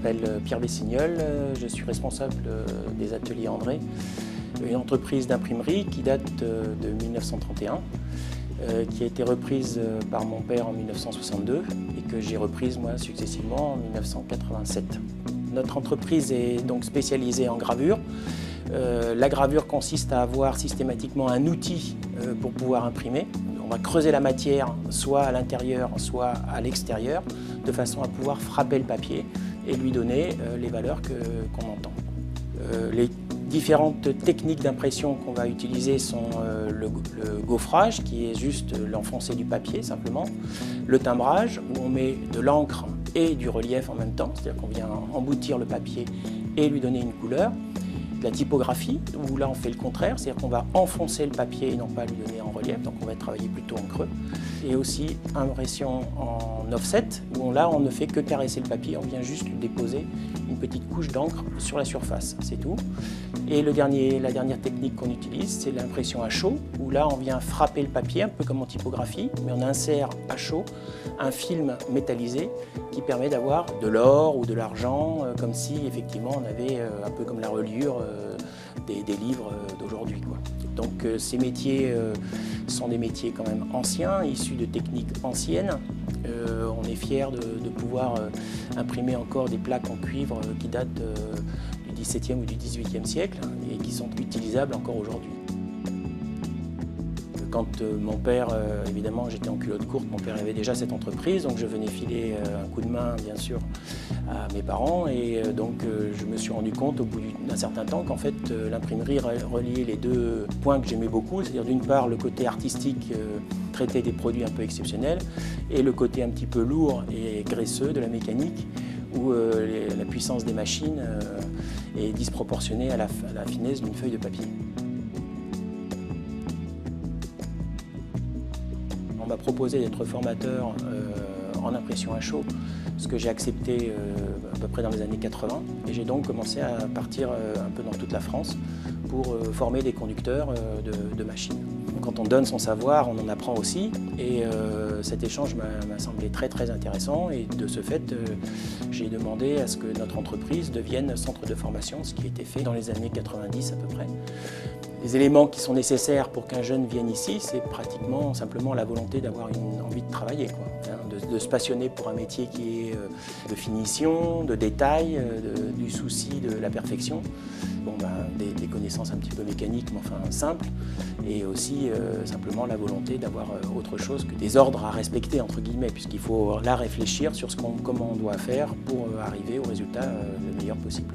m'appelle Pierre Bessignol, je suis responsable des ateliers André, une entreprise d'imprimerie qui date de 1931, qui a été reprise par mon père en 1962 et que j'ai reprise moi successivement en 1987. Notre entreprise est donc spécialisée en gravure. La gravure consiste à avoir systématiquement un outil pour pouvoir imprimer. On va creuser la matière soit à l'intérieur, soit à l'extérieur, de façon à pouvoir frapper le papier et lui donner les valeurs qu'on entend. Les différentes techniques d'impression qu'on va utiliser sont le gaufrage, qui est juste l'enfoncé du papier simplement, le timbrage, où on met de l'encre et du relief en même temps, c'est-à-dire qu'on vient emboutir le papier et lui donner une couleur. La typographie, où là on fait le contraire, c'est-à-dire qu'on va enfoncer le papier et non pas lui donner en relief, donc on va travailler plutôt en creux. Et aussi impression en offset, où là on ne fait que caresser le papier, on vient juste lui déposer une petite couche d'encre sur la surface, c'est tout. Et la dernière technique qu'on utilise, c'est l'impression à chaud, où là on vient frapper le papier, un peu comme en typographie, mais on insère à chaud un film métallisé qui permet d'avoir de l'or ou de l'argent, comme si effectivement on avait un peu comme la reliure des livres d'aujourd'hui. Donc ces métiers sont des métiers quand même anciens, issus de techniques anciennes. On est fiers de pouvoir imprimer encore des plaques en cuivre qui datent du XVIIe ou du XVIIIe siècle et qui sont utilisables encore aujourd'hui. Quand mon père, évidemment, j'étais en culotte courte, mon père avait déjà cette entreprise, donc je venais filer un coup de main, bien sûr, à mes parents. Et donc je me suis rendu compte au bout d'un certain temps qu'en fait l'imprimerie reliait les deux points que j'aimais beaucoup, c'est-à-dire d'une part le côté artistique, traiter des produits un peu exceptionnels, et le côté un petit peu lourd et graisseux de la mécanique, où la puissance des machines est disproportionnée à la finesse d'une feuille de papier. On m'a proposé d'être formateur en impression à chaud, ce que j'ai accepté à peu près dans les années 80. Et j'ai donc commencé à partir un peu dans toute la France pour former des conducteurs de machines. Quand on donne son savoir, on en apprend aussi. Et cet échange m'a semblé très intéressant. Et de ce fait, j'ai demandé à ce que notre entreprise devienne centre de formation, ce qui a été fait dans les années 90 à peu près. Les éléments qui sont nécessaires pour qu'un jeune vienne ici, c'est pratiquement simplement la volonté d'avoir une envie de travailler, de se passionner pour un métier qui est de finition, de détail, du souci de la perfection. Des connaissances un petit peu mécaniques, mais enfin simples, et aussi simplement la volonté d'avoir autre chose que des ordres à respecter, entre guillemets, puisqu'il faut là réfléchir sur comment on doit faire pour arriver au résultat le meilleur possible,